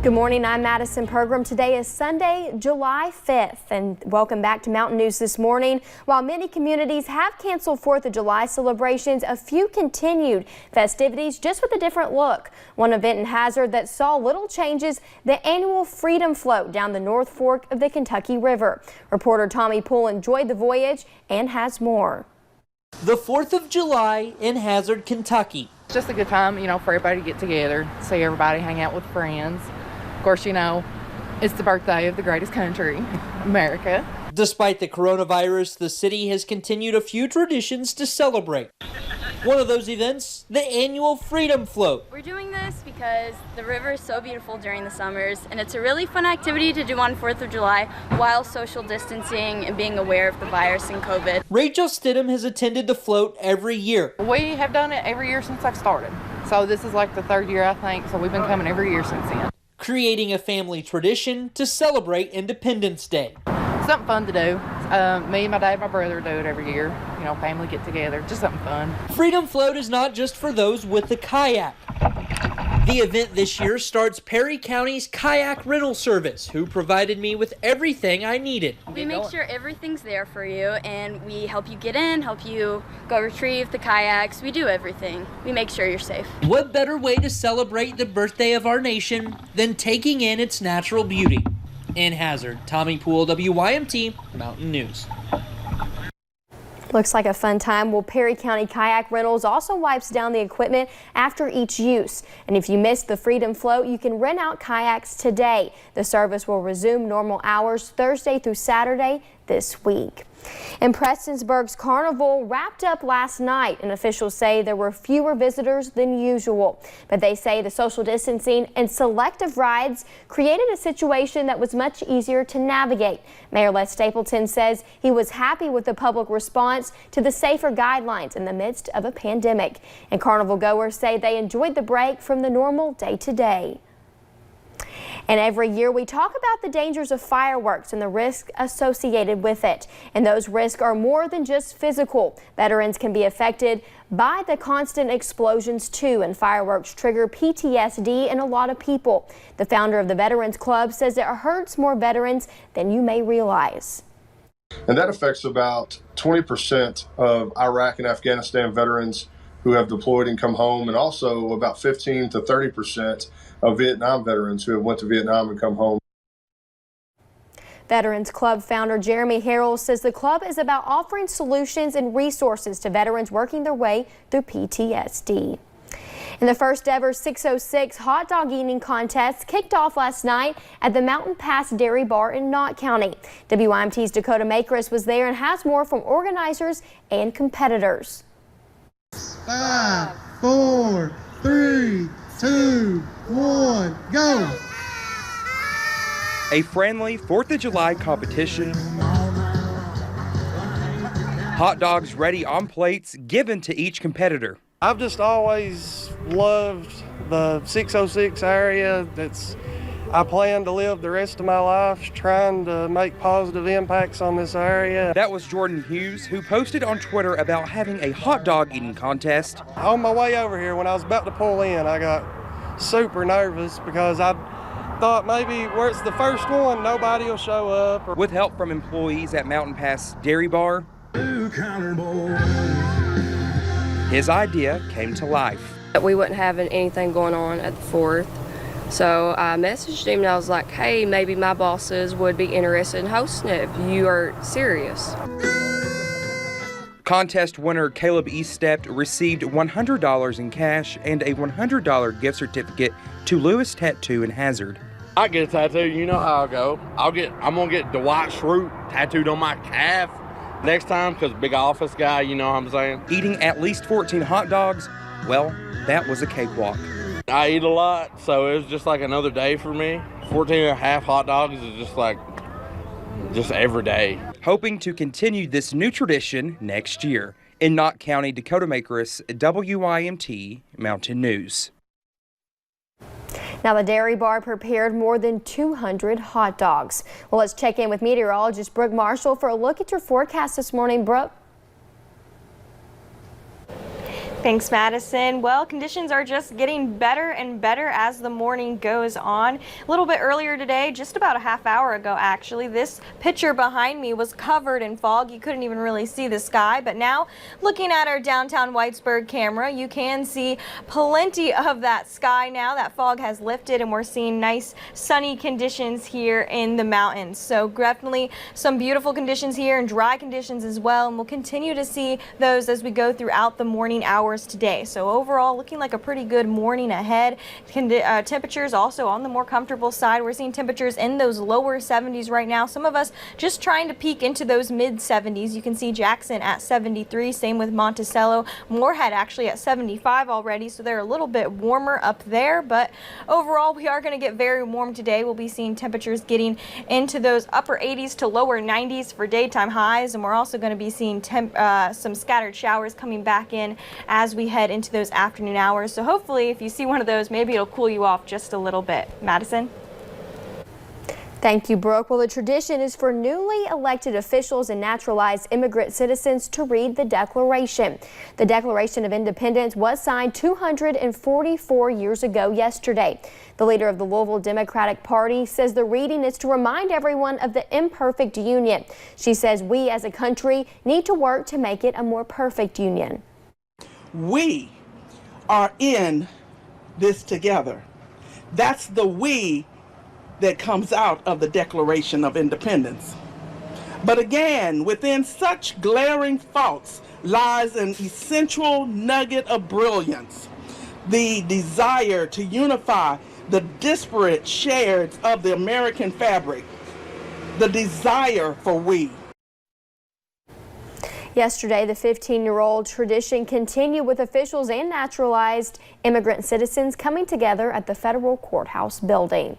Good morning, I'm Madison Pergram. Today is Sunday, July 5th, and welcome back to Mountain News this morning. While many communities have canceled 4th of July celebrations, a few continued festivities just with a different look. One event in Hazard that saw little changes, the annual Freedom Float down the North Fork of the Kentucky River. Reporter Tommy Poole enjoyed the voyage and has more. The 4th of July in Hazard, Kentucky. It's just a good time, for everybody to get together, see everybody, hang out with friends. Of course, it's the birthday of the greatest country, America. Despite the coronavirus, the city has continued a few traditions to celebrate. One of those events, the annual Freedom Float. We're doing this because the river is so beautiful during the summers, and it's a really fun activity to do on 4th of July while social distancing and being aware of the virus and COVID. Rachel Stidham has attended the float every year. We have done it every year since I've started. So this is like the 3rd year, I think, so we've been coming every year since then. Creating a family tradition to celebrate Independence Day. Something fun to do. Me, my dad, and my brother do it every year. Family get together, just something fun. Freedom Float is not just for those with the kayak. The event this year starts Perry County's Kayak Rental Service, who provided me with everything I needed. We make sure everything's there for you, and we help you get in, help you go retrieve the kayaks. We do everything. We make sure you're safe. What better way to celebrate the birthday of our nation than taking in its natural beauty? In Hazard, Tommy Poole, WYMT Mountain News. Looks like a fun time. Well, Perry County Kayak Rentals also wipes down the equipment after each use. And if you missed the Freedom Float, you can rent out kayaks today. The service will resume normal hours Thursday through Saturday this week. And Prestonsburg's Carnival wrapped up last night, and officials say there were fewer visitors than usual. But they say the social distancing and selective rides created a situation that was much easier to navigate. Mayor Les Stapleton says he was happy with the public response to the safer guidelines in the midst of a pandemic. And Carnival goers say they enjoyed the break from the normal day-to-day. And every year we talk about the dangers of fireworks and the risks associated with it. And those risks are more than just physical. Veterans can be affected by the constant explosions too, and fireworks trigger PTSD in a lot of people. The founder of the Veterans Club says it hurts more veterans than you may realize. And that affects about 20% of Iraq and Afghanistan veterans who have deployed and come home, and also about 15 to 30% of Vietnam veterans who have went to Vietnam and come home. Veterans Club founder Jeremy Harrell says the club is about offering solutions and resources to veterans working their way through PTSD. And the first ever 606 hot dog eating contest kicked off last night at the Mountain Pass Dairy Bar in Knott County. WYMT's Dakota Makris was there and has more from organizers and competitors. 5, 4, 3, 2, 1, go! A friendly 4th of July competition. Hot dogs ready on plates given to each competitor. I've just always loved the 606 area. I plan to live the rest of my life trying to make positive impacts on this area. That was Jordan Hughes, who posted on Twitter about having a hot dog eating contest. On my way over here, when I was about to pull in, I got super nervous because I thought maybe where it's the first one, nobody will show up. With help from employees at Mountain Pass Dairy Bar, his idea came to life. We wasn't having anything going on at the 4th. So I messaged him and I was like, hey, maybe my bosses would be interested in hosting it if you are serious. Contest winner Caleb Eastep received $100 in cash and a $100 gift certificate to Lewis Tattoo in Hazard. I get a tattoo, you know how I'll go. I'm gonna get Dwight Schrute tattooed on my calf next time because big office guy, you know what I'm saying? Eating at least 14 hot dogs, well, that was a cakewalk. I eat a lot, so it was just like another day for me. 14 and a half hot dogs is just every day. Hoping to continue this new tradition next year. In Knott County, Dakota Makris, WYMT Mountain News. Now, the dairy bar prepared more than 200 hot dogs. Well, let's check in with meteorologist Brooke Marshall for a look at your forecast this morning. Brooke. Thanks, Madison. Well, conditions are just getting better and better as the morning goes on. A little bit earlier today, just about a half hour ago actually, this picture behind me was covered in fog. You couldn't even really see the sky, but now looking at our downtown Whitesburg camera, you can see plenty of that sky now. That fog has lifted and we're seeing nice sunny conditions here in the mountains. So definitely some beautiful conditions here and dry conditions as well, and we'll continue to see those as we go throughout the morning hours today. So overall, looking like a pretty good morning ahead. Temperatures also on the more comfortable side. We're seeing temperatures in those lower 70s right now. Some of us just trying to peak into those mid 70s. You can see Jackson at 73, same with Monticello. Moorhead actually at 75 already, so they're a little bit warmer up there, but overall we are going to get very warm today. We'll be seeing temperatures getting into those upper 80s to lower 90s for daytime highs, and we're also going to be seeing some scattered showers coming back in as we head into those afternoon hours. So hopefully if you see one of those, maybe it'll cool you off just a little bit. Madison? Thank you, Brooke. Well, the tradition is for newly elected officials and naturalized immigrant citizens to read the Declaration. The Declaration of Independence was signed 244 years ago yesterday. The leader of the Louisville Democratic Party says the reading is to remind everyone of the imperfect union. She says we as a country need to work to make it a more perfect union. We are in this together. That's the we that comes out of the Declaration of Independence. But again, within such glaring faults lies an essential nugget of brilliance, the desire to unify the disparate shards of the American fabric, the desire for we. Yesterday, the 15-year-old tradition continued with officials and naturalized immigrant citizens coming together at the federal courthouse building.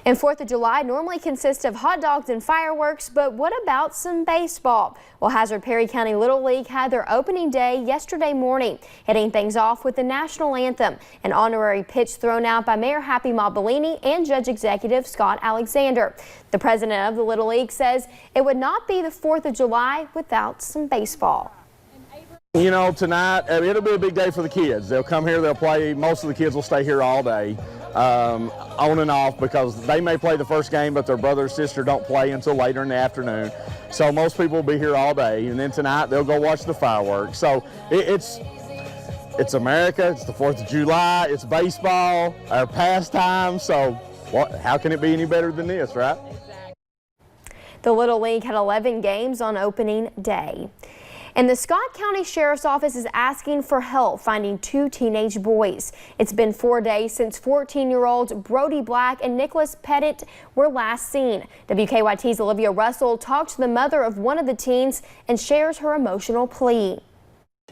And 4th of July normally consists of hot dogs and fireworks, but what about some baseball? Well, Hazard Perry County Little League had their opening day yesterday morning, hitting things off with the national anthem, an honorary pitch thrown out by Mayor Happy Mobbellini and Judge Executive Scott Alexander. The president of the Little League says it would not be the 4th of July without some baseball. You know, tonight, it'll be a big day for the kids. They'll come here, they'll play. Most of the kids will stay here all day, on and off, because they may play the first game, but their brother or sister don't play until later in the afternoon. So most people will be here all day, and then tonight they'll go watch the fireworks. So it's America, it's the 4th of July, it's baseball, our pastime, so how can it be any better than this, right? The Little League had 11 games on opening day. And the Scott County Sheriff's Office is asking for help finding 2 teenage boys. It's been 4 days since 14-year-olds Brody Black and Nicholas Pettit were last seen. WKYT's Olivia Russell talked to the mother of one of the teens and shares her emotional plea.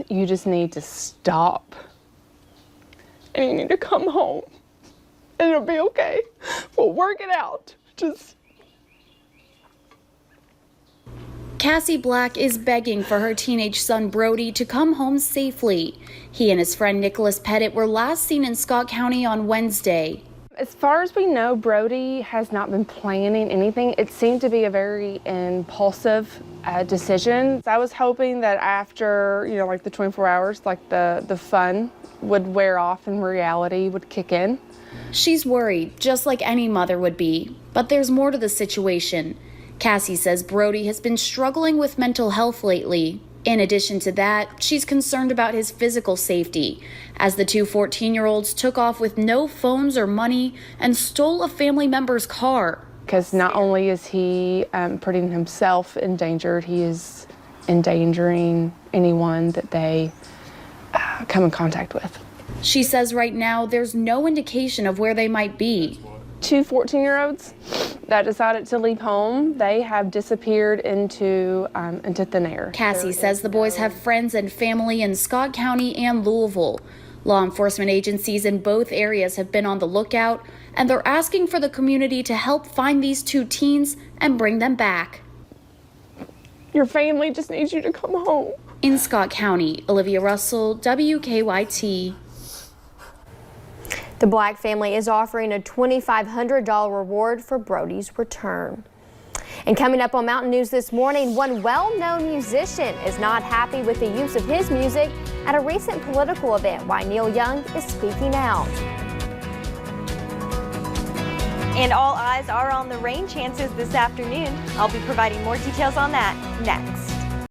You just need to stop, and you need to come home, and it'll be okay. We'll work it out. Cassie Black is begging for her teenage son Brody to come home safely. He and his friend Nicholas Pettit were last seen in Scott County on Wednesday. As far as we know, Brody has not been planning anything. It seemed to be a very impulsive decision. I was hoping that after, like the 24 hours, like the fun would wear off and reality would kick in. She's worried, just like any mother would be, but there's more to the situation. Cassie says Brody has been struggling with mental health lately. In addition to that, she's concerned about his physical safety, as the 2 14-year-olds took off with no phones or money and stole a family member's car. Because not only is he putting himself endangered, he is endangering anyone that they come in contact with. She says right now there's no indication of where they might be. 2 14-year-olds that decided to leave home, they have disappeared into thin air. Cassie says the boys have friends and family in Scott County and Louisville. Law enforcement agencies in both areas have been on the lookout, and they're asking for the community to help find these 2 teens and bring them back. Your family just needs you to come home. In Scott County, Olivia Russell, WKYT. The Black family is offering a $2,500 reward for Brody's return. And coming up on Mountain News this morning, one well-known musician is not happy with the use of his music at a recent political event why Neil Young is speaking out. And all eyes are on the rain chances this afternoon. I'll be providing more details on that next.